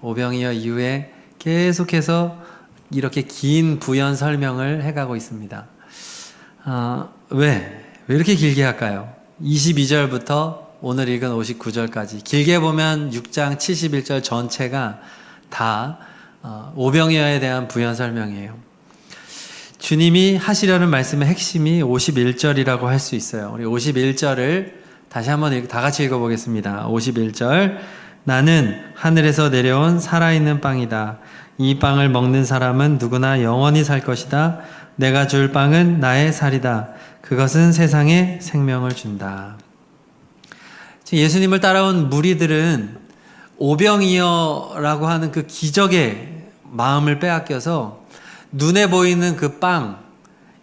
오병이어 이후에 계속해서 이렇게 긴 부연 설명을 해가고 있습니다. 왜 이렇게 길게 할까요? 22절부터 오늘 읽은 59절까지 길게 보면 6장 71절 전체가 다 오병이어에 대한 부연 설명이에요. 주님이 하시려는 말씀의 핵심이 51절이라고 할 수 있어요. 우리 51절을 다시 한번 다 같이 읽어보겠습니다. 51절, 나는 하늘에서 내려온 살아있는 빵이다. 이 빵을 먹는 사람은 누구나 영원히 살 것이다. 내가 줄 빵은 나의 살이다. 그것은 세상에 생명을 준다. 예수님을 따라온 무리들은 오병이어라고 하는 그 기적의 마음을 빼앗겨서 눈에 보이는 그 빵,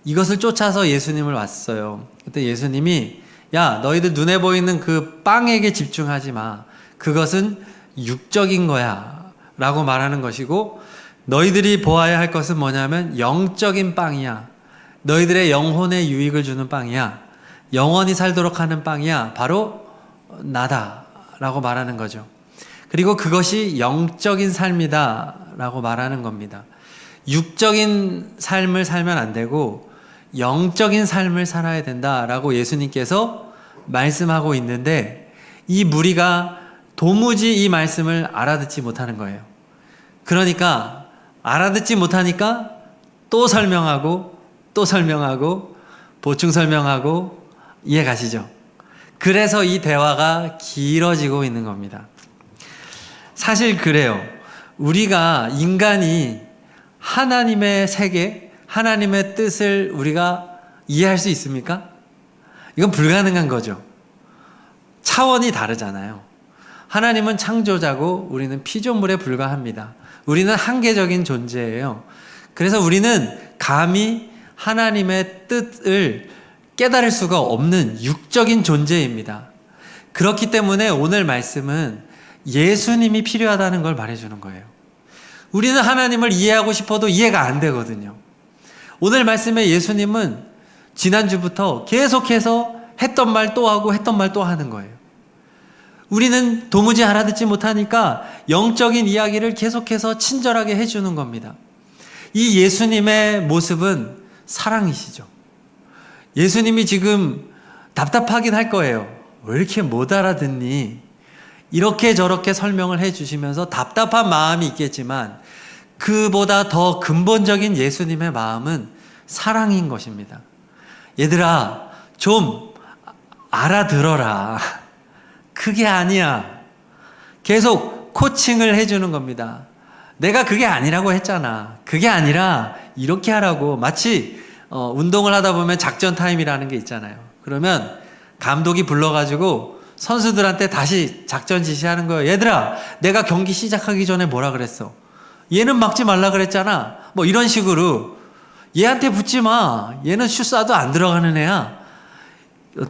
이것을 쫓아서 예수님을 왔어요. 그때 예수님이, 야, 너희들 눈에 보이는 그 빵에게 집중하지 마. 그것은 육적인 거야 라고 말하는 것이고, 너희들이 보아야 할 것은 뭐냐면 영적인 빵이야. 너희들의 영혼에 유익을 주는 빵이야. 영원히 살도록 하는 빵이야. 바로 나다 라고 말하는 거죠. 그리고 그것이 영적인 삶이다 라고 말하는 겁니다. 육적인 삶을 살면 안 되고 영적인 삶을 살아야 된다라고 예수님께서 말씀하고 있는데, 이 무리가 도무지 이 말씀을 알아듣지 못하는 거예요. 그러니까 알아듣지 못하니까 또 설명하고 또 설명하고 보충 설명하고, 이해 가시죠? 그래서 이 대화가 길어지고 있는 겁니다. 사실 그래요. 우리가 인간이 하나님의 세계, 하나님의 뜻을 우리가 이해할 수 있습니까? 이건 불가능한 거죠. 차원이 다르잖아요. 하나님은 창조자고 우리는 피조물에 불과합니다. 우리는 한계적인 존재예요. 그래서 우리는 감히 하나님의 뜻을 깨달을 수가 없는 육적인 존재입니다. 그렇기 때문에 오늘 말씀은 예수님이 필요하다는 걸 말해주는 거예요. 우리는 하나님을 이해하고 싶어도 이해가 안 되거든요. 오늘 말씀에 예수님은 지난주부터 계속해서 했던 말 또 하고 했던 말 또 하는 거예요. 우리는 도무지 알아듣지 못하니까 영적인 이야기를 계속해서 친절하게 해주는 겁니다. 이 예수님의 모습은 사랑이시죠. 예수님이 지금 답답하긴 할 거예요. 왜 이렇게 못 알아듣니? 이렇게 저렇게 설명을 해주시면서 답답한 마음이 있겠지만, 그보다 더 근본적인 예수님의 마음은 사랑인 것입니다. 얘들아, 좀 알아들어라. 그게 아니야. 계속 코칭을 해주는 겁니다. 내가 그게 아니라고 했잖아. 그게 아니라 이렇게 하라고. 마치 운동을 하다 보면 작전 타임이라는 게 있잖아요. 그러면 감독이 불러가지고 선수들한테 다시 작전 지시하는 거예요. 얘들아, 내가 경기 시작하기 전에 뭐라 그랬어? 얘는 막지 말라 그랬잖아. 뭐 이런 식으로. 얘한테 붙지 마. 얘는 슛 쏴도 안 들어가는 애야.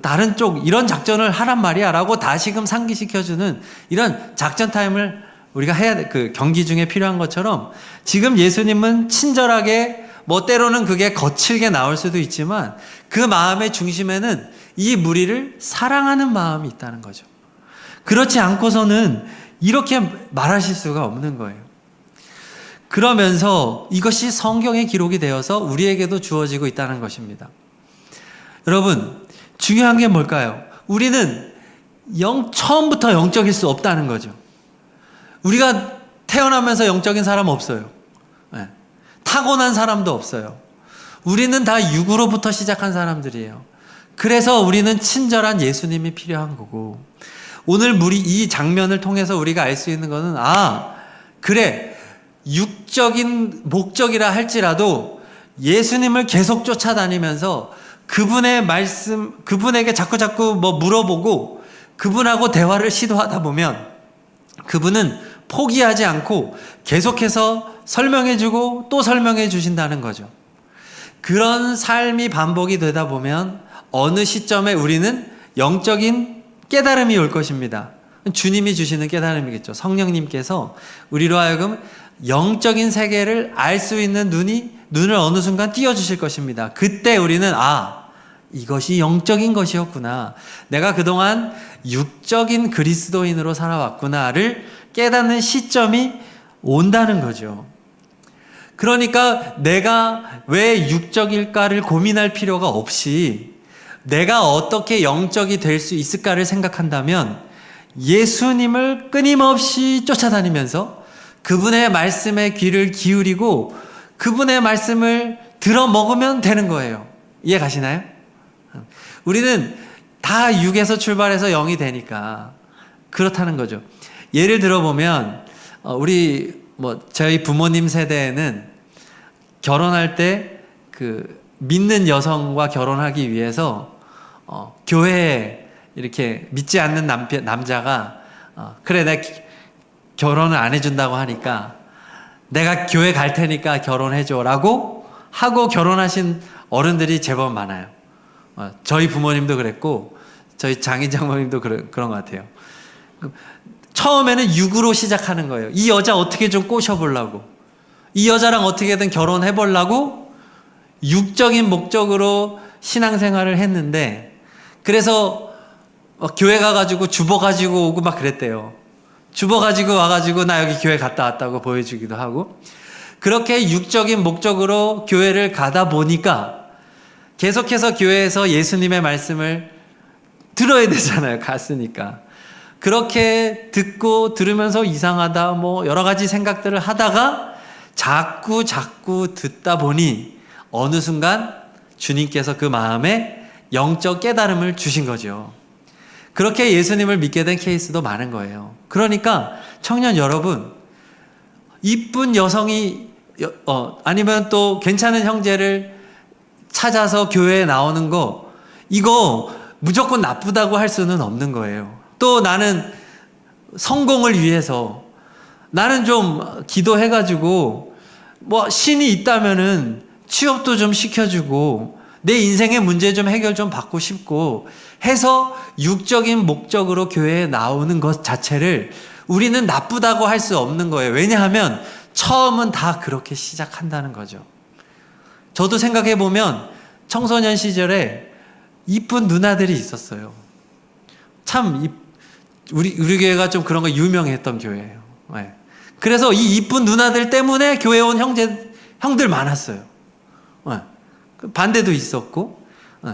다른 쪽 이런 작전을 하란 말이야 라고 다시금 상기시켜주는 이런 작전 타임을 우리가 해야 돼. 그 경기 중에 필요한 것처럼 지금 예수님은 친절하게, 뭐 때로는 그게 거칠게 나올 수도 있지만 그 마음의 중심에는 이 무리를 사랑하는 마음이 있다는 거죠. 그렇지 않고서는 이렇게 말하실 수가 없는 거예요. 그러면서 이것이 성경에 기록이 되어서 우리에게도 주어지고 있다는 것입니다. 여러분, 중요한 게 뭘까요? 우리는 처음부터 영적일 수 없다는 거죠. 우리가 태어나면서 영적인 사람 없어요. 네. 타고난 사람도 없어요. 우리는 다 육으로부터 시작한 사람들이에요. 그래서 우리는 친절한 예수님이 필요한 거고, 오늘 이 장면을 통해서 우리가 알 수 있는 것은, 그래, 육적인 목적이라 할지라도 예수님을 계속 쫓아다니면서 그분의 말씀, 그분에게 자꾸 뭐 물어보고 그분하고 대화를 시도하다 보면 그분은 포기하지 않고 계속해서 설명해주고 또 설명해 주신다는 거죠. 그런 삶이 반복이 되다 보면 어느 시점에 우리는 영적인 깨달음이 올 것입니다. 주님이 주시는 깨달음이겠죠. 성령님께서 우리로 하여금 영적인 세계를 알 수 있는 눈을 어느 순간 띄워주실 것입니다. 그때 우리는 이것이 영적인 것이었구나. 내가 그동안 육적인 그리스도인으로 살아왔구나를 깨닫는 시점이 온다는 거죠. 그러니까 내가 왜 육적일까를 고민할 필요가 없이 내가 어떻게 영적이 될 수 있을까를 생각한다면 예수님을 끊임없이 쫓아다니면서 그분의 말씀에 귀를 기울이고 그분의 말씀을 들어 먹으면 되는 거예요. 이해 가시나요? 우리는 다 육에서 출발해서 영이 되니까 그렇다는 거죠. 예를 들어보면 저희 부모님 세대에는 결혼할 때 그 믿는 여성과 결혼하기 위해서 교회에 이렇게 믿지 않는 남자가 그래 내가 결혼을 안 해준다고 하니까 내가 교회 갈 테니까 결혼해줘라고 하고 결혼하신 어른들이 제법 많아요. 저희 부모님도 그랬고 저희 장인 장모님도 그런 것 같아요. 처음에는 육으로 시작하는 거예요. 이 여자 어떻게 좀 꼬셔보려고, 이 여자랑 어떻게든 결혼해보려고 육적인 목적으로 신앙생활을 했는데, 그래서 교회 가가지고 주보 가지고 오고 막 그랬대요. 주보 가지고 와가지고 나 여기 교회 갔다 왔다고 보여주기도 하고, 그렇게 육적인 목적으로 교회를 가다 보니까 계속해서 교회에서 예수님의 말씀을 들어야 되잖아요. 갔으니까. 그렇게 듣고 들으면서 이상하다 여러 가지 생각들을 하다가 자꾸 듣다 보니 어느 순간 주님께서 그 마음에 영적 깨달음을 주신 거죠. 그렇게 예수님을 믿게 된 케이스도 많은 거예요. 그러니까 청년 여러분, 이쁜 여성이 아니면 또 괜찮은 형제를 찾아서 교회에 나오는 거, 이거 무조건 나쁘다고 할 수는 없는 거예요. 또 나는 성공을 위해서 나는 좀 기도해가지고 신이 있다면은 취업도 좀 시켜주고 내 인생의 문제 좀 해결 좀 받고 싶고 해서 육적인 목적으로 교회에 나오는 것 자체를 우리는 나쁘다고 할 수 없는 거예요. 왜냐하면 처음은 다 그렇게 시작한다는 거죠. 저도 생각해보면 청소년 시절에 이쁜 누나들이 있었어요. 참 우리 교회가 좀 그런 거 유명했던 교회예요. 네. 그래서 이 이쁜 누나들 때문에 교회 온 형들 많았어요. 네. 반대도 있었고, 네.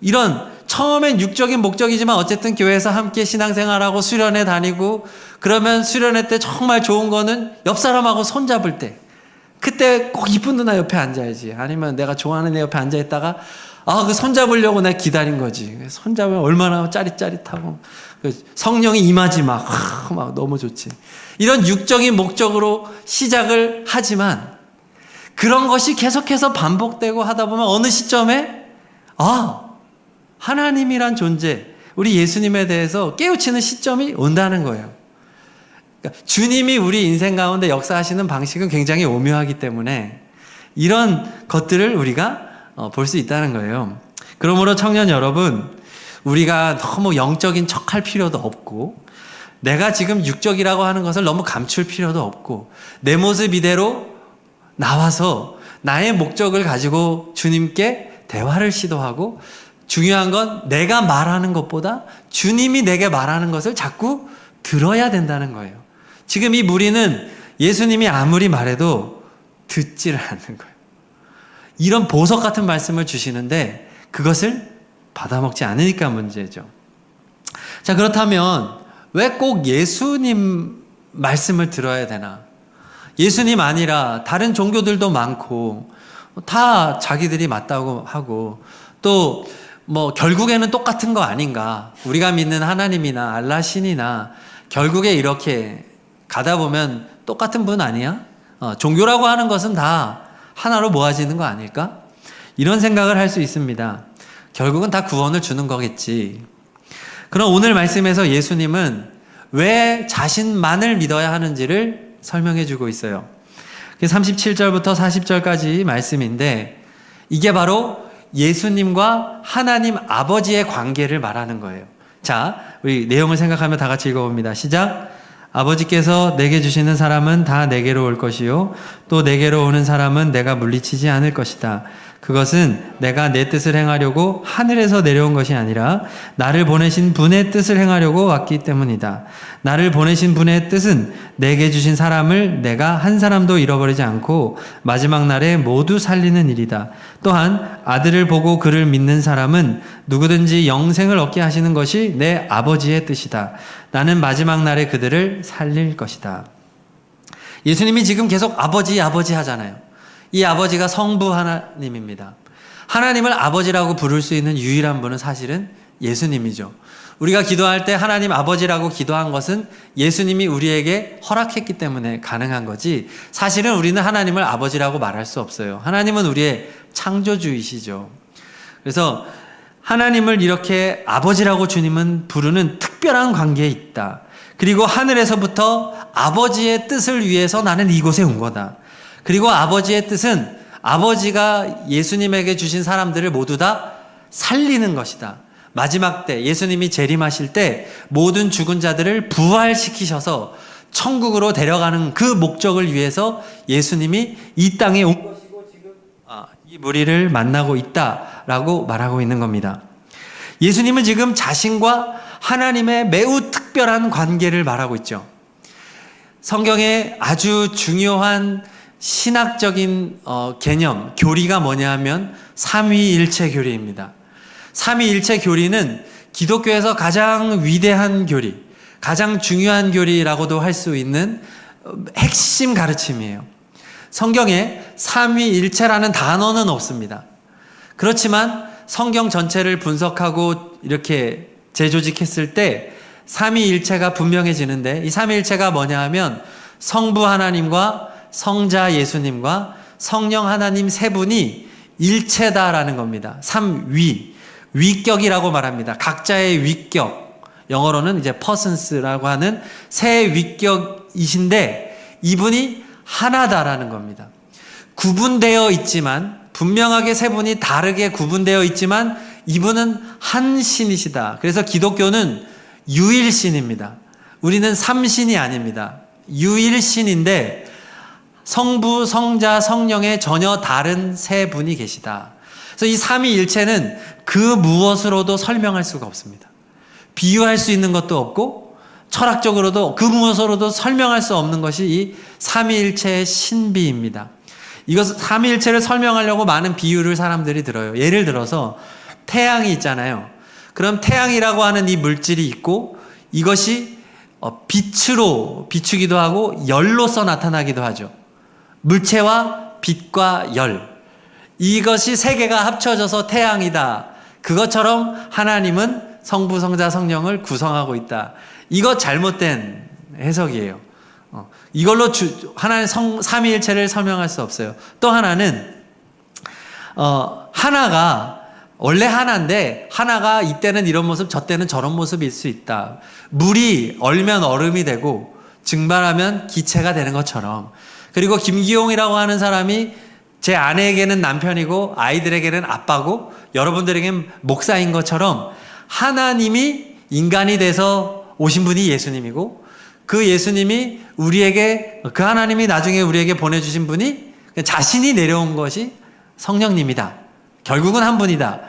이런 처음엔 육적인 목적이지만 어쨌든 교회에서 함께 신앙생활하고 수련회 다니고, 그러면 수련회 때 정말 좋은 거는 옆 사람하고 손잡을 때, 그때 꼭 이쁜 누나 옆에 앉아야지. 아니면 내가 좋아하는 애 옆에 앉아있다가 그 손잡으려고 내가 기다린 거지. 손잡으면 얼마나 짜릿짜릿하고 성령이 임하지 막 너무 좋지. 이런 육적인 목적으로 시작을 하지만 그런 것이 계속해서 반복되고 하다 보면 어느 시점에 하나님이란 존재, 우리 예수님에 대해서 깨우치는 시점이 온다는 거예요. 그러니까 주님이 우리 인생 가운데 역사하시는 방식은 굉장히 오묘하기 때문에 이런 것들을 우리가 볼 수 있다는 거예요. 그러므로 청년 여러분, 우리가 너무 영적인 척할 필요도 없고 내가 지금 육적이라고 하는 것을 너무 감출 필요도 없고 내 모습 이대로 나와서 나의 목적을 가지고 주님께 대화를 시도하고, 중요한 건 내가 말하는 것보다 주님이 내게 말하는 것을 자꾸 들어야 된다는 거예요. 지금 이 무리는 예수님이 아무리 말해도 듣지를 않는 거예요. 이런 보석 같은 말씀을 주시는데 그것을 받아먹지 않으니까 문제죠. 자, 그렇다면 왜 꼭 예수님 말씀을 들어야 되나? 예수님 아니라 다른 종교들도 많고 다 자기들이 맞다고 하고 또 결국에는 똑같은 거 아닌가? 우리가 믿는 하나님이나 알라 신이나 결국에 이렇게 가다 보면 똑같은 분 아니야? 종교라고 하는 것은 다 하나로 모아지는 거 아닐까? 이런 생각을 할 수 있습니다. 결국은 다 구원을 주는 거겠지. 그럼 오늘 말씀에서 예수님은 왜 자신만을 믿어야 하는지를 설명해 주고 있어요. 37절부터 40절까지 말씀인데 이게 바로 예수님과 하나님 아버지의 관계를 말하는 거예요. 자, 우리 내용을 생각하며 다 같이 읽어봅니다. 시작. 아버지께서 내게 주시는 사람은 다 내게로 올 것이요 또 내게로 오는 사람은 내가 물리치지 않을 것이다. 그것은 내가 내 뜻을 행하려고 하늘에서 내려온 것이 아니라 나를 보내신 분의 뜻을 행하려고 왔기 때문이다. 나를 보내신 분의 뜻은 내게 주신 사람을 내가 한 사람도 잃어버리지 않고 마지막 날에 모두 살리는 일이다. 또한 아들을 보고 그를 믿는 사람은 누구든지 영생을 얻게 하시는 것이 내 아버지의 뜻이다. 나는 마지막 날에 그들을 살릴 것이다. 예수님이 지금 계속 아버지 하잖아요. 이 아버지가 성부 하나님입니다. 하나님을 아버지라고 부를 수 있는 유일한 분은 사실은 예수님이죠. 우리가 기도할 때 하나님 아버지라고 기도한 것은 예수님이 우리에게 허락했기 때문에 가능한 거지, 사실은 우리는 하나님을 아버지라고 말할 수 없어요. 하나님은 우리의 창조주이시죠. 그래서 하나님을 이렇게 아버지라고 주님은 부르는 특별한 관계에 있다. 그리고 하늘에서부터 아버지의 뜻을 위해서 나는 이곳에 온 거다. 그리고 아버지의 뜻은 아버지가 예수님에게 주신 사람들을 모두 다 살리는 것이다. 마지막 때 예수님이 재림하실 때 모든 죽은 자들을 부활시키셔서 천국으로 데려가는 그 목적을 위해서 예수님이 이 땅에 온 것이고 지금 이 무리를 만나고 있다라고 말하고 있는 겁니다. 예수님은 지금 자신과 하나님의 매우 특별한 관계를 말하고 있죠. 성경에 아주 중요한 신학적인 개념, 교리가 뭐냐 하면 삼위일체 교리입니다. 삼위일체 교리는 기독교에서 가장 위대한 교리, 가장 중요한 교리라고도 할 수 있는 핵심 가르침이에요. 성경에 삼위일체라는 단어는 없습니다. 그렇지만 성경 전체를 분석하고 이렇게 재조직했을 때 삼위일체가 분명해지는데, 이 삼위일체가 뭐냐 하면 성부 하나님과 성자 예수님과 성령 하나님 세 분이 일체다라는 겁니다. 삼위, 위격이라고 말합니다. 각자의 위격, 영어로는 이제 persons라고 하는 세 위격이신데 이분이 하나다라는 겁니다. 구분되어 있지만, 분명하게 세 분이 다르게 구분되어 있지만 이분은 한 신이시다. 그래서 기독교는 유일신입니다. 우리는 삼신이 아닙니다. 유일신인데 성부, 성자, 성령의 전혀 다른 세 분이 계시다. 그래서 이 삼위일체는 그 무엇으로도 설명할 수가 없습니다. 비유할 수 있는 것도 없고 철학적으로도 그 무엇으로도 설명할 수 없는 것이 이 삼위일체의 신비입니다. 이것 삼위일체를 설명하려고 많은 비유를 사람들이 들어요. 예를 들어서 태양이 있잖아요. 그럼 태양이라고 하는 이 물질이 있고 이것이 빛으로 비추기도 하고 열로서 나타나기도 하죠. 물체와 빛과 열, 이것이 세 개가 합쳐져서 태양이다. 그것처럼 하나님은 성부, 성자, 성령을 구성하고 있다. 이거 잘못된 해석이에요. 이걸로 하나의 삼위일체를 설명할 수 없어요. 또 하나는 하나가 원래 하나인데 하나가 이때는 이런 모습, 저 때는 저런 모습일 수 있다. 물이 얼면 얼음이 되고 증발하면 기체가 되는 것처럼, 그리고 김기용이라고 하는 사람이 제 아내에게는 남편이고 아이들에게는 아빠고 여러분들에게는 목사인 것처럼 하나님이 인간이 돼서 오신 분이 예수님이고, 그 예수님이 우리에게, 그 하나님이 나중에 우리에게 보내주신 분이 자신이 내려온 것이 성령님이다. 결국은 한 분이다.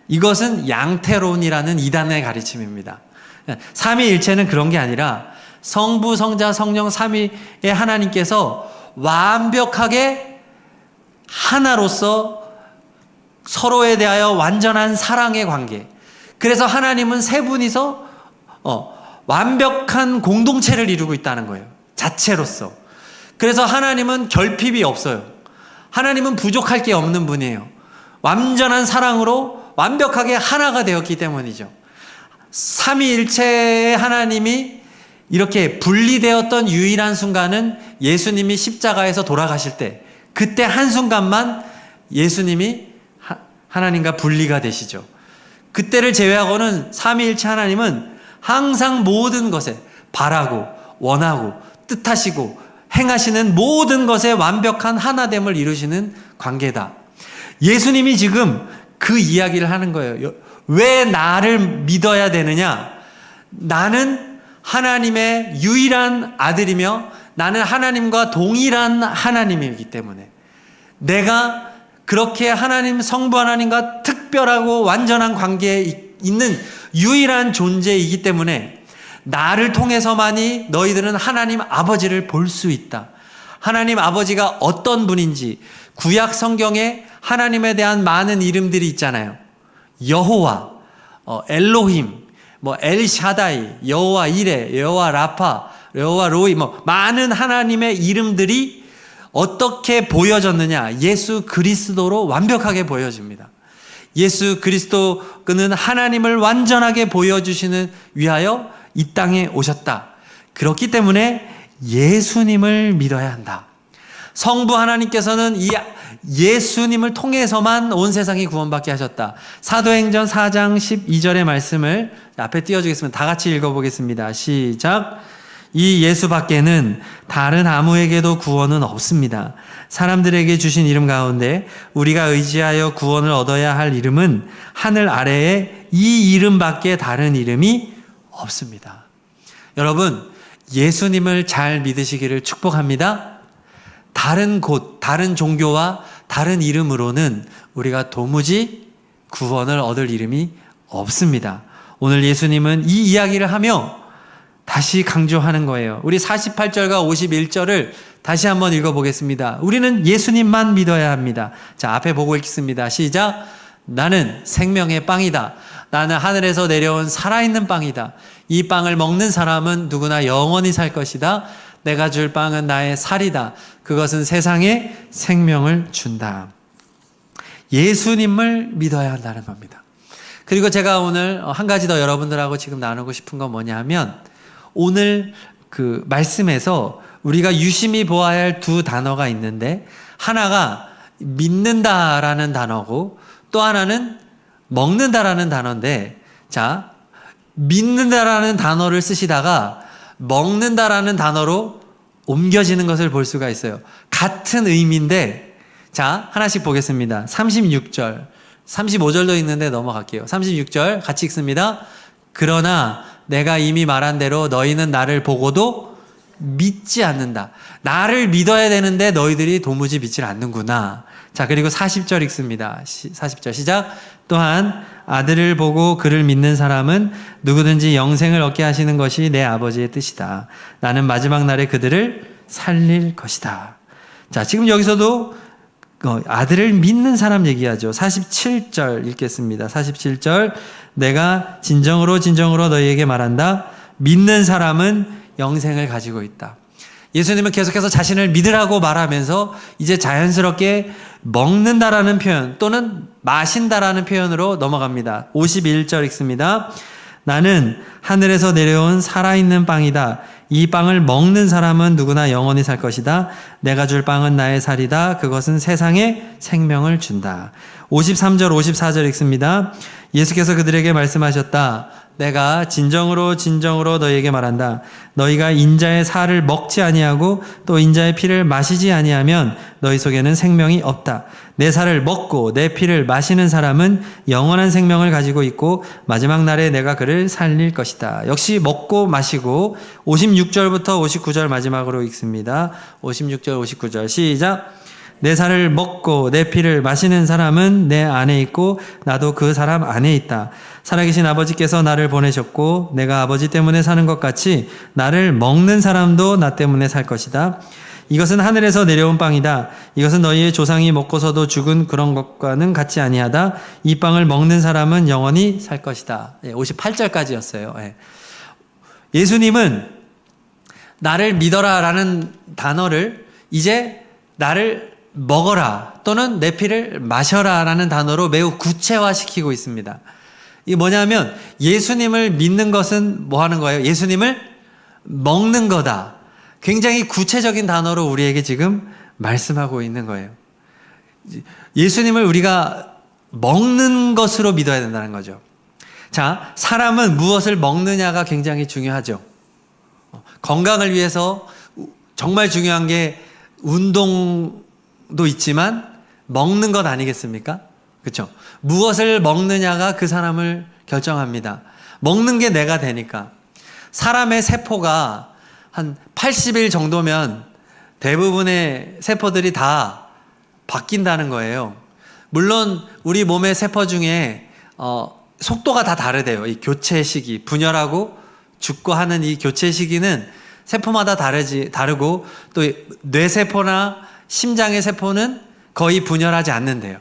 이것은 양태론이라는 이단의 가르침입니다. 삼위일체는 그런 게 아니라 성부, 성자, 성령 삼위의 하나님께서 완벽하게 하나로서 서로에 대하여 완전한 사랑의 관계. 그래서 하나님은 세 분이서 완벽한 공동체를 이루고 있다는 거예요. 자체로서. 그래서 하나님은 결핍이 없어요. 하나님은 부족할 게 없는 분이에요. 완전한 사랑으로 완벽하게 하나가 되었기 때문이죠. 삼위일체의 하나님이 이렇게 분리되었던 유일한 순간은 예수님이 십자가에서 돌아가실 때, 그때 한순간만 예수님이 하나님과 분리가 되시죠. 그때를 제외하고는 삼위일체 하나님은 항상 모든 것에 바라고 원하고 뜻하시고 행하시는 모든 것에 완벽한 하나됨을 이루시는 관계다. 예수님이 지금 그 이야기를 하는 거예요. 왜 나를 믿어야 되느냐? 나는 하나님의 유일한 아들이며 나는 하나님과 동일한 하나님이기 때문에 내가 그렇게 하나님, 성부 하나님과 특별하고 완전한 관계에 있는 유일한 존재이기 때문에 나를 통해서만이 너희들은 하나님 아버지를 볼 수 있다. 하나님 아버지가 어떤 분인지 구약 성경에 하나님에 대한 많은 이름들이 있잖아요. 여호와, 엘로힘, 엘샤다이, 여호와 이레, 여호와 라파, 여호와 로이, 많은 하나님의 이름들이 어떻게 보여졌느냐? 예수 그리스도로 완벽하게 보여집니다. 예수 그리스도는 하나님을 완전하게 보여주시는 위하여 이 땅에 오셨다. 그렇기 때문에 예수님을 믿어야 한다. 성부 하나님께서는 이 예수님을 통해서만 온 세상이 구원받게 하셨다. 사도행전 4장 12절의 말씀을 앞에 띄워주겠습니다. 다 같이 읽어보겠습니다. 시작. 이 예수 밖에는 다른 아무에게도 구원은 없습니다. 사람들에게 주신 이름 가운데 우리가 의지하여 구원을 얻어야 할 이름은 하늘 아래에 이 이름밖에 다른 이름이 없습니다. 여러분, 예수님을 잘 믿으시기를 축복합니다. 다른 곳, 다른 종교와 다른 이름으로는 우리가 도무지 구원을 얻을 이름이 없습니다. 오늘 예수님은 이 이야기를 하며 다시 강조하는 거예요. 우리 48절과 51절을 다시 한번 읽어보겠습니다. 우리는 예수님만 믿어야 합니다. 자, 앞에 보고 읽습니다. 시작. 나는 생명의 빵이다. 나는 하늘에서 내려온 살아있는 빵이다. 이 빵을 먹는 사람은 누구나 영원히 살 것이다. 내가 줄 빵은 나의 살이다. 그것은 세상에 생명을 준다. 예수님을 믿어야 한다는 겁니다. 그리고 제가 오늘 한 가지 더 여러분들하고 지금 나누고 싶은 건 뭐냐 하면 오늘 그 말씀에서 우리가 유심히 보아야 할 두 단어가 있는데 하나가 믿는다라는 단어고 또 하나는 먹는다라는 단어인데 자, 믿는다라는 단어를 쓰시다가 먹는다라는 단어로 옮겨지는 것을 볼 수가 있어요. 같은 의미인데 자, 하나씩 보겠습니다. 36절, 35절도 있는데 넘어갈게요. 36절 같이 읽습니다. 그러나 내가 이미 말한 대로 너희는 나를 보고도 믿지 않는다. 나를 믿어야 되는데 너희들이 도무지 믿질 않는구나. 자, 그리고 40절 읽습니다. 40절 시작. 또한 아들을 보고 그를 믿는 사람은 누구든지 영생을 얻게 하시는 것이 내 아버지의 뜻이다. 나는 마지막 날에 그들을 살릴 것이다. 자, 지금 여기서도 아들을 믿는 사람 얘기하죠. 47절 읽겠습니다. 47절. 내가 진정으로 너희에게 말한다. 믿는 사람은 영생을 가지고 있다. 예수님은 계속해서 자신을 믿으라고 말하면서 이제 자연스럽게 먹는다라는 표현 또는 마신다라는 표현으로 넘어갑니다. 51절 읽습니다. 나는 하늘에서 내려온 살아있는 빵이다. 이 빵을 먹는 사람은 누구나 영원히 살 것이다. 내가 줄 빵은 나의 살이다. 그것은 세상에 생명을 준다. 53절 54절 읽습니다. 예수께서 그들에게 말씀하셨다. 내가 진정으로 너희에게 말한다. 너희가 인자의 살을 먹지 아니하고 또 인자의 피를 마시지 아니하면 너희 속에는 생명이 없다. 내 살을 먹고 내 피를 마시는 사람은 영원한 생명을 가지고 있고 마지막 날에 내가 그를 살릴 것이다. 역시 먹고 마시고 56절부터 59절 마지막으로 읽습니다. 56절 59절 시작. 내 살을 먹고 내 피를 마시는 사람은 내 안에 있고 나도 그 사람 안에 있다. 살아계신 아버지께서 나를 보내셨고 내가 아버지 때문에 사는 것 같이 나를 먹는 사람도 나 때문에 살 것이다. 이것은 하늘에서 내려온 빵이다. 이것은 너희의 조상이 먹고서도 죽은 그런 것과는 같지 아니하다. 이 빵을 먹는 사람은 영원히 살 것이다. 58절까지였어요. 예수님은 나를 믿어라라는 단어를 이제 나를 먹어라 또는 내 피를 마셔라라는 단어로 매우 구체화시키고 있습니다. 이게 뭐냐면 예수님을 믿는 것은 뭐 하는 거예요? 예수님을 먹는 거다. 굉장히 구체적인 단어로 우리에게 지금 말씀하고 있는 거예요. 예수님을 우리가 먹는 것으로 믿어야 된다는 거죠. 자, 사람은 무엇을 먹느냐가 굉장히 중요하죠. 건강을 위해서 정말 중요한 게 운동도 있지만 먹는 것 아니겠습니까? 그렇죠? 무엇을 먹느냐가 그 사람을 결정합니다. 먹는 게 내가 되니까. 사람의 세포가 한 80일 정도면 대부분의 세포들이 다 바뀐다는 거예요. 물론 우리 몸의 세포 중에 속도가 다 다르대요. 이 교체 시기, 분열하고 죽고 하는 이 교체 시기는 세포마다 다르고 또 뇌세포나 심장의 세포는 거의 분열하지 않는데요.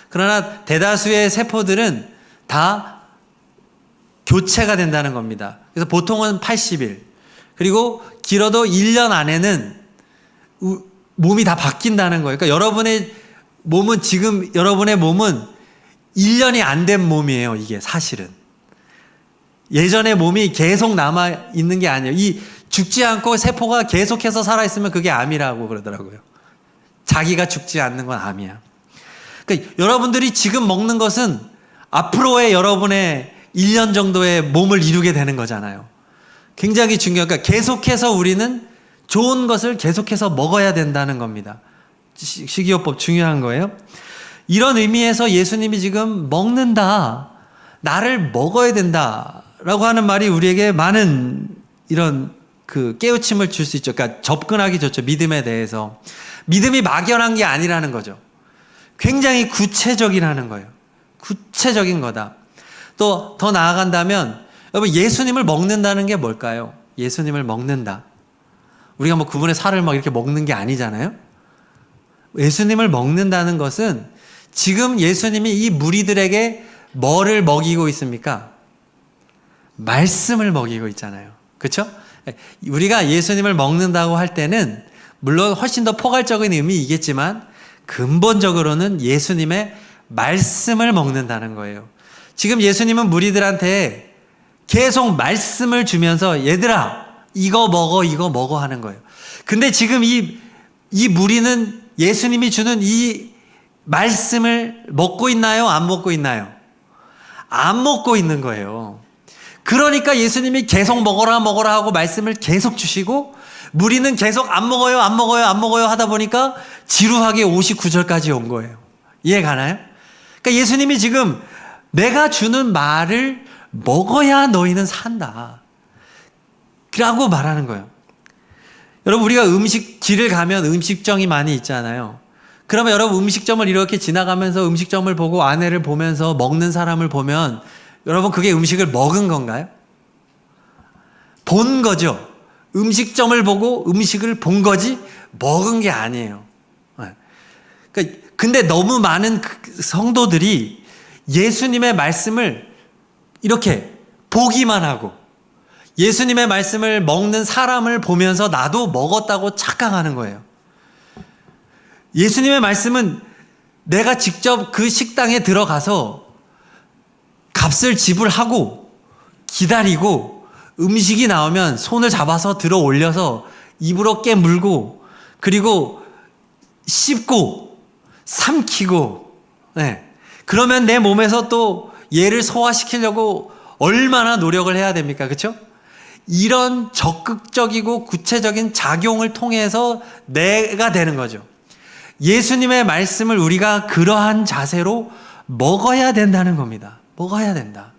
그러나 대다수의 세포들은 다 교체가 된다는 겁니다. 그래서 보통은 80일, 그리고 길어도 1년 안에는 몸이 다 바뀐다는 거예요. 그러니까 여러분의 몸은 1년이 안 된 몸이에요. 이게 사실은. 예전의 몸이 계속 남아있는 게 아니에요. 이 죽지 않고 세포가 계속해서 살아있으면 그게 암이라고 그러더라고요. 자기가 죽지 않는 건 암이야. 그러니까 여러분들이 지금 먹는 것은 앞으로의 여러분의 1년 정도의 몸을 이루게 되는 거잖아요. 굉장히 중요한, 그러니까 계속해서 우리는 좋은 것을 계속해서 먹어야 된다는 겁니다. 식이요법 중요한 거예요. 이런 의미에서 예수님이 지금 먹는다, 나를 먹어야 된다라고 하는 말이 우리에게 많은 이런 깨우침을 줄 수 있죠. 그러니까 접근하기 좋죠. 믿음에 대해서. 믿음이 막연한 게 아니라는 거죠. 굉장히 구체적이라는 거예요. 구체적인 거다. 또 더 나아간다면 여러분, 예수님을 먹는다는 게 뭘까요? 예수님을 먹는다. 우리가 뭐 그분의 살을 막 이렇게 먹는 게 아니잖아요. 예수님을 먹는다는 것은 지금 예수님이 이 무리들에게 뭐를 먹이고 있습니까? 말씀을 먹이고 있잖아요. 그렇죠? 우리가 예수님을 먹는다고 할 때는 물론 훨씬 더 포괄적인 의미이겠지만 근본적으로는 예수님의 말씀을 먹는다는 거예요. 지금 예수님은 무리들한테 계속 말씀을 주면서 얘들아 이거 먹어 하는 거예요. 근데 지금 이 무리는 예수님이 주는 이 말씀을 먹고 있나요? 안 먹고 있나요? 안 먹고 있는 거예요. 그러니까 예수님이 계속 먹어라 하고 말씀을 계속 주시고 무리는 계속 안 먹어요 하다 보니까 지루하게 59절까지 온 거예요. 이해 가나요? 그러니까 예수님이 지금 내가 주는 말을 먹어야 너희는 산다 라고 말하는 거예요. 여러분, 우리가 길을 가면 음식점이 많이 있잖아요. 그러면 여러분, 음식점을 이렇게 지나가면서 음식점을 보고 안에를 보면서 먹는 사람을 보면 여러분, 그게 음식을 먹은 건가요? 본 거죠. 음식점을 보고 음식을 본 거지 먹은 게 아니에요. 근데 너무 많은 성도들이 예수님의 말씀을 이렇게 보기만 하고 예수님의 말씀을 먹는 사람을 보면서 나도 먹었다고 착각하는 거예요. 예수님의 말씀은 내가 직접 그 식당에 들어가서 값을 지불하고 기다리고 음식이 나오면 손을 잡아서 들어 올려서 입으로 깨물고 그리고 씹고 삼키고, 네. 그러면 내 몸에서 또 얘를 소화시키려고 얼마나 노력을 해야 됩니까? 그렇죠? 이런 적극적이고 구체적인 작용을 통해서 내가 되는 거죠. 예수님의 말씀을 우리가 그러한 자세로 먹어야 된다는 겁니다. 먹어야 된다.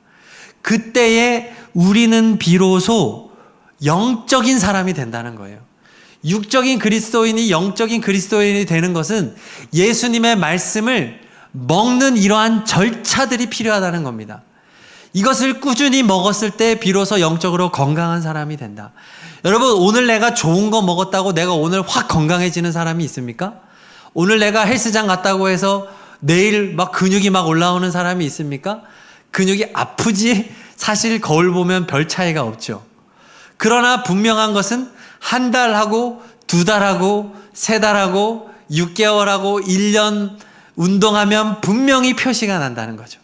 그때에 우리는 비로소 영적인 사람이 된다는 거예요. 육적인 그리스도인이 영적인 그리스도인이 되는 것은 예수님의 말씀을 먹는 이러한 절차들이 필요하다는 겁니다. 이것을 꾸준히 먹었을 때 비로소 영적으로 건강한 사람이 된다. 여러분, 오늘 내가 좋은 거 먹었다고 내가 오늘 확 건강해지는 사람이 있습니까? 오늘 내가 헬스장 갔다고 해서 내일 막 근육이 막 올라오는 사람이 있습니까? 근육이 아프지 사실 거울 보면 별 차이가 없죠. 그러나 분명한 것은 한 달하고 두 달하고 세 달하고 6개월하고 1년 운동하면 분명히 표시가 난다는 거죠.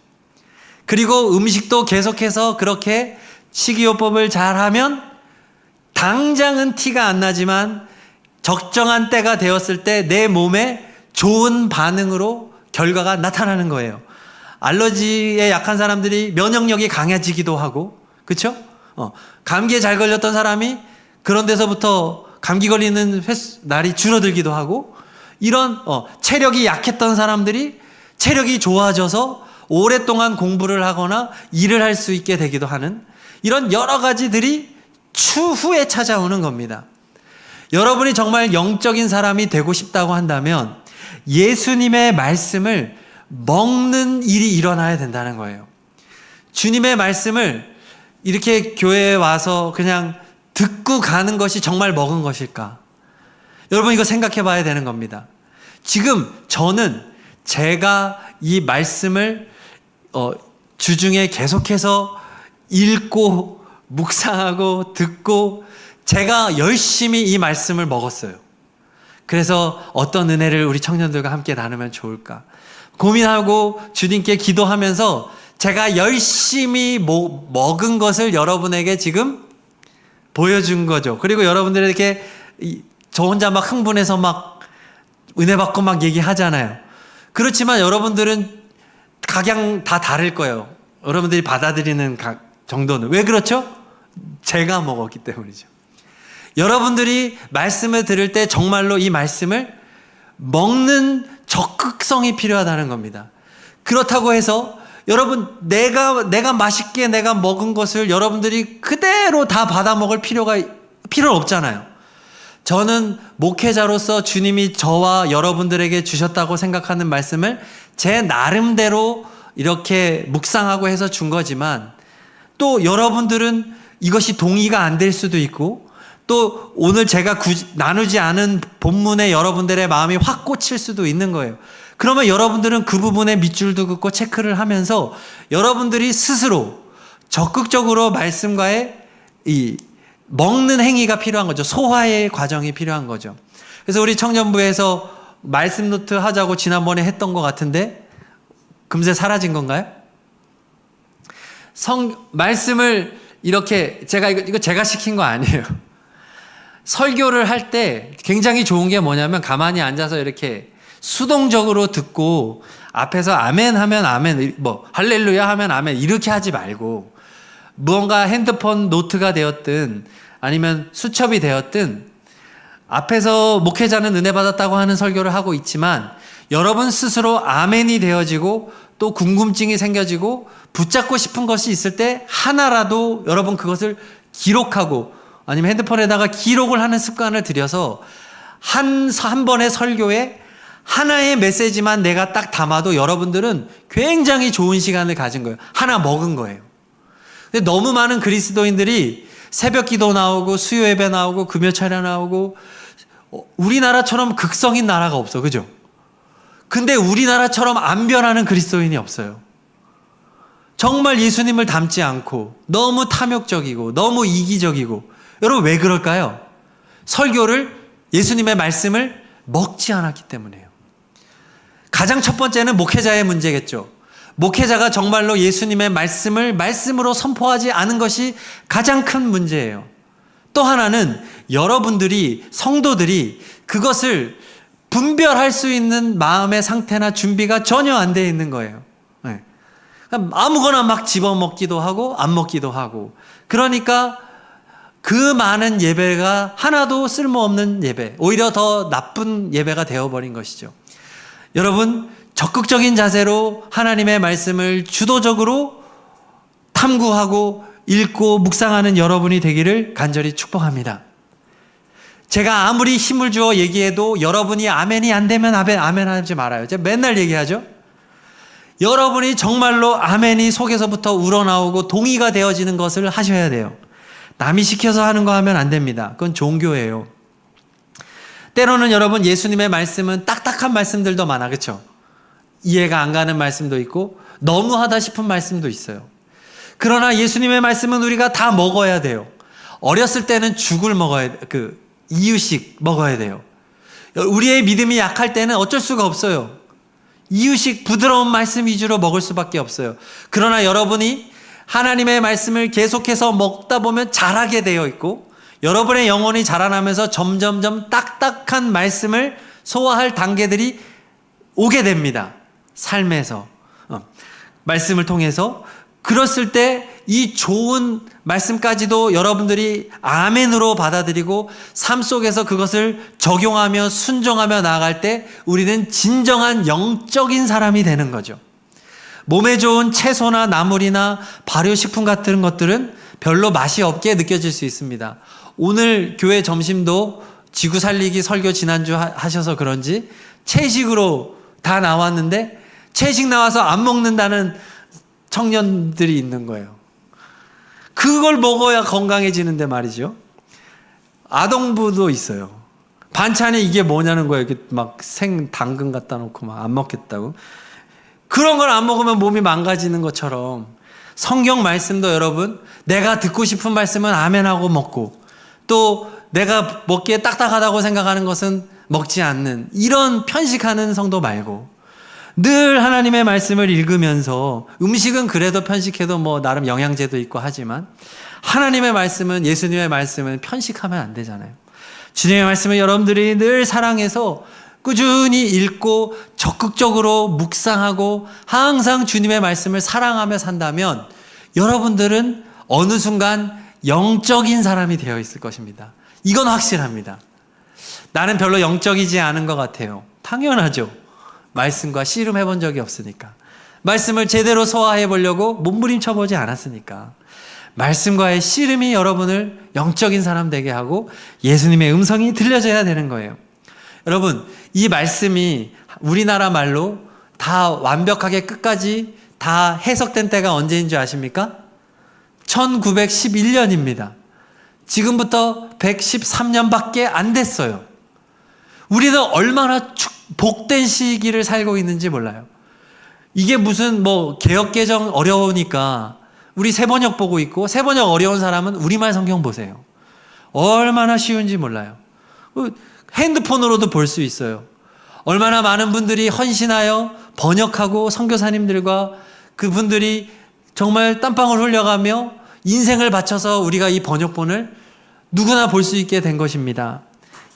그리고 음식도 계속해서 그렇게 식이요법을 잘하면 당장은 티가 안 나지만 적정한 때가 되었을 때 내 몸에 좋은 반응으로 결과가 나타나는 거예요. 알러지에 약한 사람들이 면역력이 강해지기도 하고, 그렇죠? 감기에 잘 걸렸던 사람이 그런 데서부터 감기 걸리는 날이 줄어들기도 하고, 이런 체력이 약했던 사람들이 체력이 좋아져서 오랫동안 공부를 하거나 일을 할 수 있게 되기도 하는 이런 여러 가지들이 추후에 찾아오는 겁니다. 여러분이 정말 영적인 사람이 되고 싶다고 한다면 예수님의 말씀을 먹는 일이 일어나야 된다는 거예요. 주님의 말씀을 이렇게 교회에 와서 그냥 듣고 가는 것이 정말 먹은 것일까? 여러분 이거 생각해 봐야 되는 겁니다. 지금 저는 제가 이 말씀을 주중에 계속해서 읽고 묵상하고 듣고 제가 열심히 이 말씀을 먹었어요. 그래서 어떤 은혜를 우리 청년들과 함께 나누면 좋을까 고민하고 주님께 기도하면서 제가 열심히 먹은 것을 여러분에게 지금 보여준 거죠. 그리고 여러분들에게 저 혼자 막 흥분해서 막 은혜 받고 막 얘기하잖아요. 그렇지만 여러분들은 각양 다 다를 거예요. 여러분들이 받아들이는 정도는. 왜 그렇죠? 제가 먹었기 때문이죠. 여러분들이 말씀을 들을 때 정말로 이 말씀을 먹는 적극성이 필요하다는 겁니다. 그렇다고 해서 여러분 내가 맛있게 내가 먹은 것을 여러분들이 그대로 다 받아 먹을 필요는 없잖아요. 저는 목회자로서 주님이 저와 여러분들에게 주셨다고 생각하는 말씀을 제 나름대로 이렇게 묵상하고 해서 준 거지만 또 여러분들은 이것이 동의가 안 될 수도 있고 또 오늘 제가 나누지 않은 본문에 여러분들의 마음이 확 꽂힐 수도 있는 거예요. 그러면 여러분들은 그 부분에 밑줄도 긋고 체크를 하면서 여러분들이 스스로 적극적으로 말씀과의 이 먹는 행위가 필요한 거죠. 소화의 과정이 필요한 거죠. 그래서 우리 청년부에서 말씀 노트 하자고 지난번에 했던 것 같은데 금세 사라진 건가요? 말씀을 이렇게 이거 제가 시킨 거 아니에요. 설교를 할 때 굉장히 좋은 게 뭐냐면 가만히 앉아서 이렇게 수동적으로 듣고 앞에서 아멘 하면 아멘, 할렐루야 하면 아멘 이렇게 하지 말고 무언가 핸드폰 노트가 되었든 아니면 수첩이 되었든 앞에서 목회자는 은혜 받았다고 하는 설교를 하고 있지만 여러분 스스로 아멘이 되어지고 또 궁금증이 생겨지고 붙잡고 싶은 것이 있을 때 하나라도 여러분 그것을 기록하고 아니면 핸드폰에다가 기록을 하는 습관을 들여서 한 번의 설교에 하나의 메시지만 내가 딱 담아도 여러분들은 굉장히 좋은 시간을 가진 거예요. 하나 먹은 거예요. 근데 너무 많은 그리스도인들이 새벽 기도 나오고 수요 예배 나오고 금요 차례 나오고 우리나라처럼 극성인 나라가 없어. 그죠? 근데 우리나라처럼 안 변하는 그리스도인이 없어요. 정말 예수님을 닮지 않고 너무 탐욕적이고 너무 이기적이고 여러분 왜 그럴까요? 설교를 예수님의 말씀을 먹지 않았기 때문이에요. 가장 첫 번째는 목회자의 문제겠죠. 목회자가 정말로 예수님의 말씀을 말씀으로 선포하지 않은 것이 가장 큰 문제예요. 또 하나는 여러분들이 성도들이 그것을 분별할 수 있는 마음의 상태나 준비가 전혀 안 돼 있는 거예요. 네. 아무거나 막 집어먹기도 하고 안 먹기도 하고 그러니까 그 많은 예배가 하나도 쓸모없는 예배, 오히려 더 나쁜 예배가 되어버린 것이죠. 여러분 적극적인 자세로 하나님의 말씀을 주도적으로 탐구하고 읽고 묵상하는 여러분이 되기를 간절히 축복합니다. 제가 아무리 힘을 주어 얘기해도 여러분이 아멘이 안 되면 아멘 하지 말아요. 제가 맨날 얘기하죠. 여러분이 정말로 아멘이 속에서부터 우러나오고 동의가 되어지는 것을 하셔야 돼요. 남이 시켜서 하는 거 하면 안 됩니다. 그건 종교예요. 때로는 여러분 예수님의 말씀은 딱딱한 말씀들도 많아. 그렇죠? 이해가 안 가는 말씀도 있고 너무하다 싶은 말씀도 있어요. 그러나 예수님의 말씀은 우리가 다 먹어야 돼요. 어렸을 때는 죽을 먹어야 이유식 먹어야 돼요. 우리의 믿음이 약할 때는 어쩔 수가 없어요. 이유식 부드러운 말씀 위주로 먹을 수밖에 없어요. 그러나 여러분이 하나님의 말씀을 계속해서 먹다 보면 자라게 되어 있고 여러분의 영혼이 자라나면서 점점점 딱딱한 말씀을 소화할 단계들이 오게 됩니다. 삶에서 말씀을 통해서 그랬을 때 이 좋은 말씀까지도 여러분들이 아멘으로 받아들이고 삶 속에서 그것을 적용하며 순종하며 나아갈 때 우리는 진정한 영적인 사람이 되는 거죠. 몸에 좋은 채소나 나물이나 발효식품 같은 것들은 별로 맛이 없게 느껴질 수 있습니다. 오늘 교회 점심도 지구 살리기 설교 지난주 하셔서 그런지 채식으로 다 나왔는데 채식 나와서 안 먹는다는 청년들이 있는 거예요. 그걸 먹어야 건강해지는데 말이죠. 아동부도 있어요. 반찬에 이게 뭐냐는 거예요. 이렇게 막 생 당근 갖다 놓고 막 안 먹겠다고. 그런 걸 안 먹으면 몸이 망가지는 것처럼 성경 말씀도 여러분, 내가 듣고 싶은 말씀은 아멘하고 먹고, 또 내가 먹기에 딱딱하다고 생각하는 것은 먹지 않는, 이런 편식하는 성도 말고, 늘 하나님의 말씀을 읽으면서, 음식은 그래도 편식해도 뭐 나름 영양제도 있고 하지만 하나님의 말씀은, 예수님의 말씀은 편식하면 안 되잖아요. 주님의 말씀을 여러분들이 늘 사랑해서 꾸준히 읽고 적극적으로 묵상하고 항상 주님의 말씀을 사랑하며 산다면 여러분들은 어느 순간 영적인 사람이 되어 있을 것입니다. 이건 확실합니다. 나는 별로 영적이지 않은 것 같아요. 당연하죠. 말씀과 씨름해 본 적이 없으니까. 말씀을 제대로 소화해 보려고 몸부림쳐 보지 않았으니까. 말씀과의 씨름이 여러분을 영적인 사람 되게 하고 예수님의 음성이 들려져야 되는 거예요. 여러분, 이 말씀이 우리나라 말로 다 완벽하게 끝까지 다 해석된 때가 언제인 줄 아십니까? 1911년입니다. 지금부터 113년밖에 안 됐어요. 우리는 얼마나 복된 시기를 살고 있는지 몰라요. 이게 무슨 뭐 개역개정 어려우니까 우리 새번역 보고 있고, 새번역 어려운 사람은 우리말 성경 보세요. 얼마나 쉬운지 몰라요. 핸드폰으로도 볼 수 있어요. 얼마나 많은 분들이 헌신하여 번역하고 선교사님들과 그분들이 정말 땀방울 흘려가며 인생을 바쳐서 우리가 이 번역본을 누구나 볼 수 있게 된 것입니다.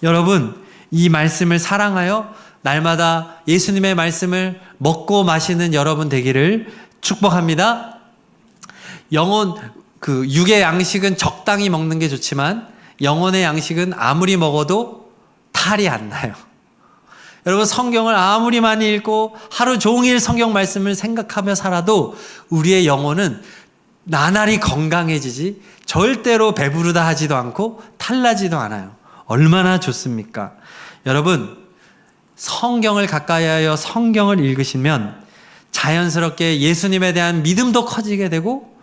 여러분, 이 말씀을 사랑하여 날마다 예수님의 말씀을 먹고 마시는 여러분 되기를 축복합니다. 육의 양식은 적당히 먹는 게 좋지만 영혼의 양식은 아무리 먹어도 탈이 안 나요. 여러분, 성경을 아무리 많이 읽고 하루 종일 성경 말씀을 생각하며 살아도 우리의 영혼은 나날이 건강해지지 절대로 배부르다 하지도 않고 탈나지도 않아요. 얼마나 좋습니까? 여러분, 성경을 가까이 하여 성경을 읽으시면 자연스럽게 예수님에 대한 믿음도 커지게 되고,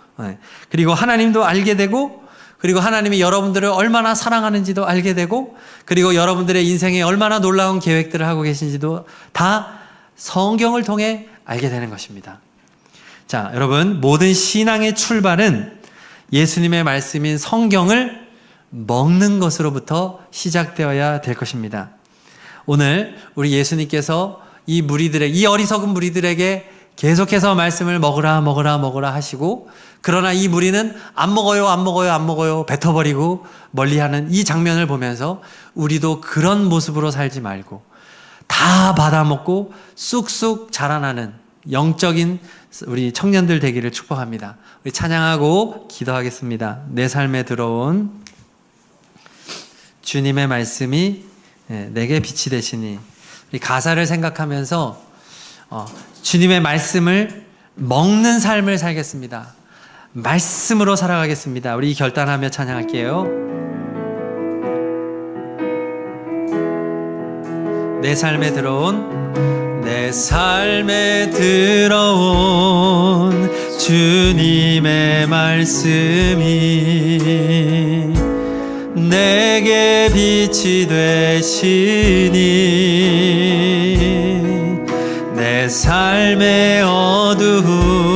그리고 하나님도 알게 되고, 그리고 하나님이 여러분들을 얼마나 사랑하는지도 알게 되고, 그리고 여러분들의 인생에 얼마나 놀라운 계획들을 하고 계신지도 다 성경을 통해 알게 되는 것입니다. 자, 여러분, 모든 신앙의 출발은 예수님의 말씀인 성경을 먹는 것으로부터 시작되어야 될 것입니다. 오늘 우리 예수님께서 이 어리석은 무리들에게 계속해서 말씀을 먹으라 하시고, 그러나 이 무리는 안 먹어요 뱉어버리고 멀리하는 이 장면을 보면서 우리도 그런 모습으로 살지 말고 다 받아먹고 쑥쑥 자라나는 영적인 우리 청년들 되기를 축복합니다. 우리 찬양하고 기도하겠습니다. 내 삶에 들어온 주님의 말씀이 내게 빛이 되시니, 우리 가사를 생각하면서 주님의 말씀을 먹는 삶을 살겠습니다. 말씀으로 살아가겠습니다. 우리 결단하며 찬양할게요. 내 삶에 들어온 주님의 말씀이 내게 빛이 되시니, 내 삶의 어두운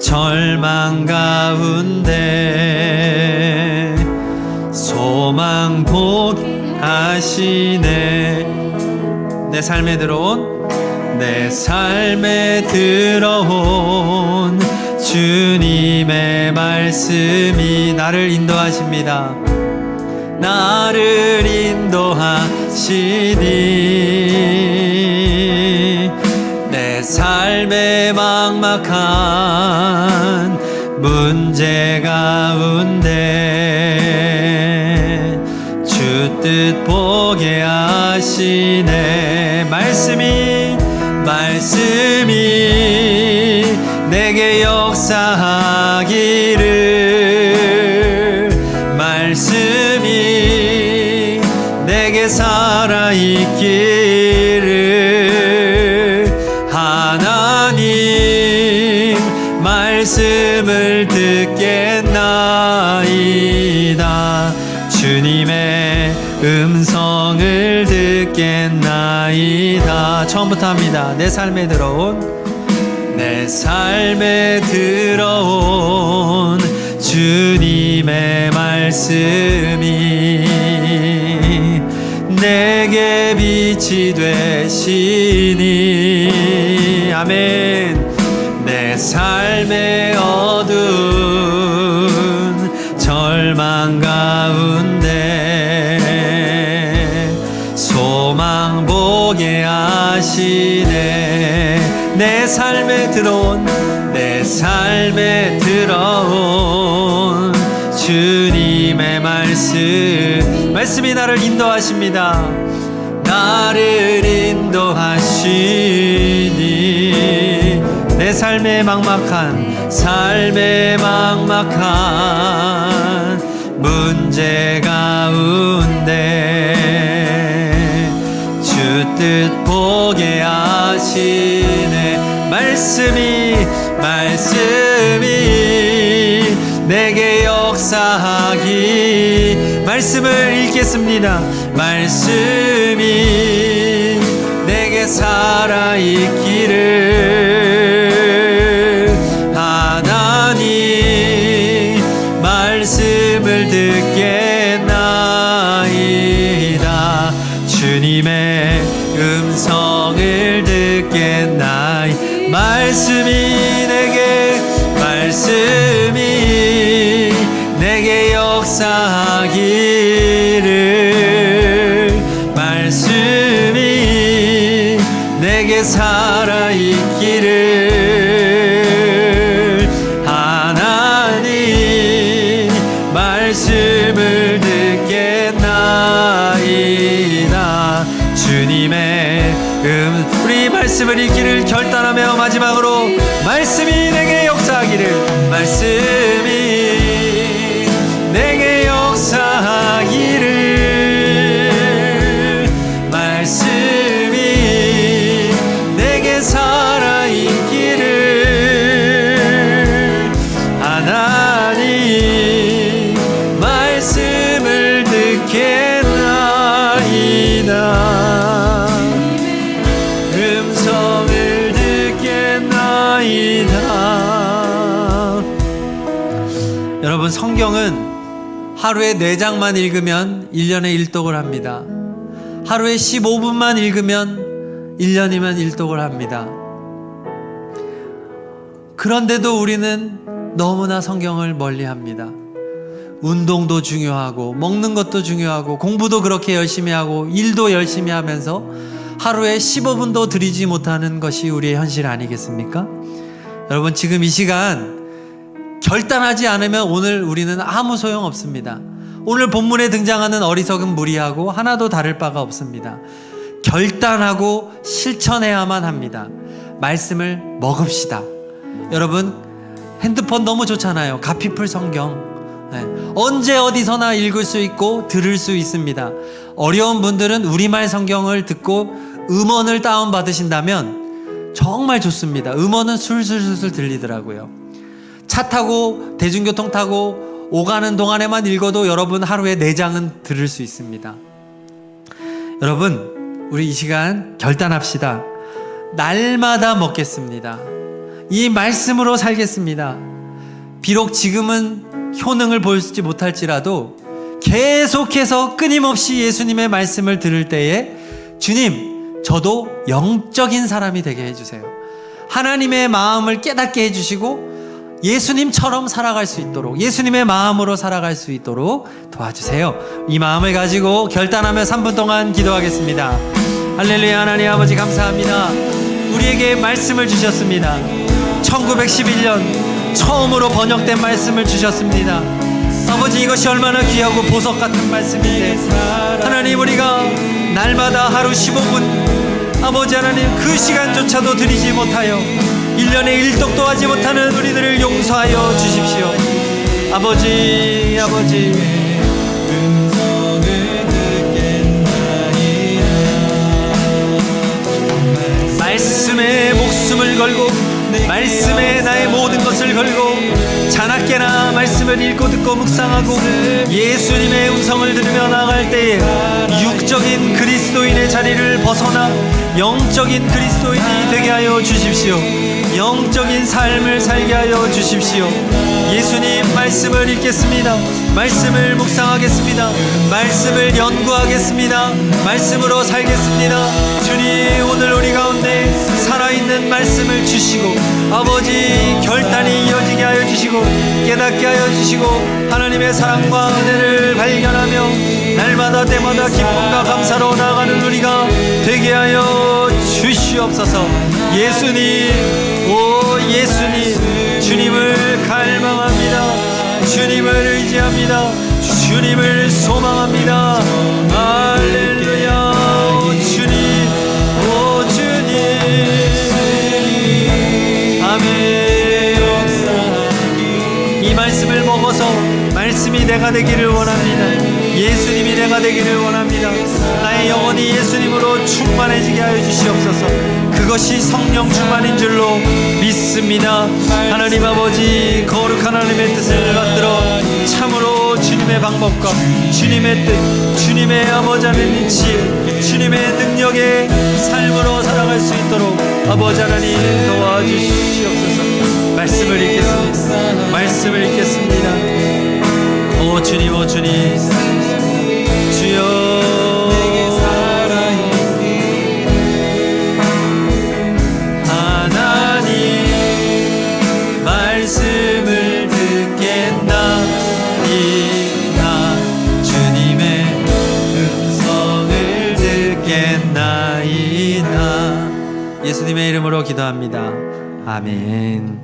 절망 가운데 소망 보게 하시네. 내 삶에 들어온 주님의 말씀이 나를 인도하십니다. 나를 인도하시니, 내 삶의 막막한 문제 가운데 주 뜻 보게 하시네. 말씀이 내게 역사하기를, 말씀이 내게 살아있기를 듣겠나이다. 처음부터 합니다. 내 삶에 들어온 주님의 말씀이 내게 빛이 되시니. 아멘. 내 삶의 어두운 절망 가운데 소망 보게 하시네. 내 삶에 들어온 주님의 말씀이 나를 인도하십니다. 나를 인도하시니 내 삶의 막막한 문제 가운데 주 뜻 보게 하시네. 말씀이 내게 역사하기. 말씀을 읽겠습니다. 말씀이 내게 살아있기를. 하나님 말씀을 듣겠나이다. 주님의 음성을 듣겠나이. 말씀이 내게 역사하기를. 말씀이 내게 살아있기를. 하나님 말씀을 듣겠나이다. 주님의 우리 말씀을 읽기를 결단하며 마지막으로 말씀이 내게 역사하기를. 말씀이 내게 역사하기를. 말씀이 내게 살아있기를. 하나님 말씀을 듣겠나이다. 음성을 듣겠나이다. 여러분, 성경은 하루에 4장만 읽으면 1년에 1독을 합니다. 하루에 15분만 읽으면 1년이면 1독을 합니다. 그런데도 우리는 너무나 성경을 멀리합니다. 운동도 중요하고 먹는 것도 중요하고 공부도 그렇게 열심히 하고 일도 열심히 하면서 하루에 15분도 들이지 못하는 것이 우리의 현실 아니겠습니까? 여러분, 지금 이 시간 결단하지 않으면 오늘 우리는 아무 소용 없습니다. 오늘 본문에 등장하는 어리석은 무리하고 하나도 다를 바가 없습니다. 결단하고 실천해야만 합니다. 말씀을 먹읍시다. 여러분, 핸드폰 너무 좋잖아요. 가피풀 성경. 언제 어디서나 읽을 수 있고 들을 수 있습니다. 어려운 분들은 우리말 성경을 듣고 음원을 다운받으신다면 정말 좋습니다. 음원은 술술술 들리더라고요. 차 타고 대중교통 타고 오가는 동안에만 읽어도 여러분 하루에 4장은 들을 수 있습니다. 여러분, 우리 이 시간 결단합시다. 날마다 먹겠습니다. 이 말씀으로 살겠습니다. 비록 지금은 효능을 보이지 못할지라도 계속해서 끊임없이 예수님의 말씀을 들을 때에 주님, 저도 영적인 사람이 되게 해주세요. 하나님의 마음을 깨닫게 해주시고 예수님처럼 살아갈 수 있도록, 예수님의 마음으로 살아갈 수 있도록 도와주세요. 이 마음을 가지고 결단하며 3분 동안 기도하겠습니다. 할렐루야. 하나님 아버지 감사합니다. 우리에게 말씀을 주셨습니다. 1911년 처음으로 번역된 말씀을 주셨습니다. 아버지, 이것이 얼마나 귀하고 보석 같은 말씀인데, 하나님, 우리가 날마다 하루 15분 아버지 하나님 그 시간조차도 드리지 못하여 1년에 1독도 하지 못하는 우리들을 용서하여 주십시오. 아버지, 말씀에 목숨을 걸고 말씀에 나의 모든 것을 걸고 자나깨나 말씀을 읽고 듣고 묵상하고 예수님의 음성을 들으며 나아갈 때에 육적인 그리스도인의 자리 자리를 벗어나 영적인 그리스도인이 되게 하여 주십시오. 영적인 삶을 살게 하여 주십시오. 예수님 말씀을 읽겠습니다. 말씀을 묵상하겠습니다. 말씀을 연구하겠습니다. 말씀으로 살겠습니다. 주님, 오늘 우리 가운데 살아있는 말씀을 주시고 아버지 결단이 이어지게 하여 주시고 깨닫게 하여 주시고 하나님의 사랑과 은혜를 발견하며 날마다 때마다 기쁨과 감사로 나아가는 우리가 되게 하여 주시옵소서. 예수님, 오 예수님, 주님을 갈망합니다. 주님을 의지합니다. 주님을 소망합니다. 할렐루야. 오 주님, 오 주님. 아멘. 이 말씀을 먹어서 말씀이 내가 되기를 원합니다. 예수님이 내가 되기를 원합니다. 나의 영혼이 예수님으로 충만해지게 하여 주시옵소서. 그것이 성령 충만인 줄로 믿습니다. 하나님 아버지, 거룩한 하나님의 뜻을 받들어 참으로 주님의 방법과 주님의 뜻, 주님의 아버지 하나님 지혜, 주님의 능력의 삶으로 살아갈 수 있도록 아버지 하나님 도와주시옵소서. 말씀을 읽겠습니다. 말씀을 읽겠습니다. 오 주님, 오 주님, 주여. 말씀을 듣겠나이다. 주님의 음성을 듣겠나이다. 예수님의 이름으로 기도합니다. 아멘.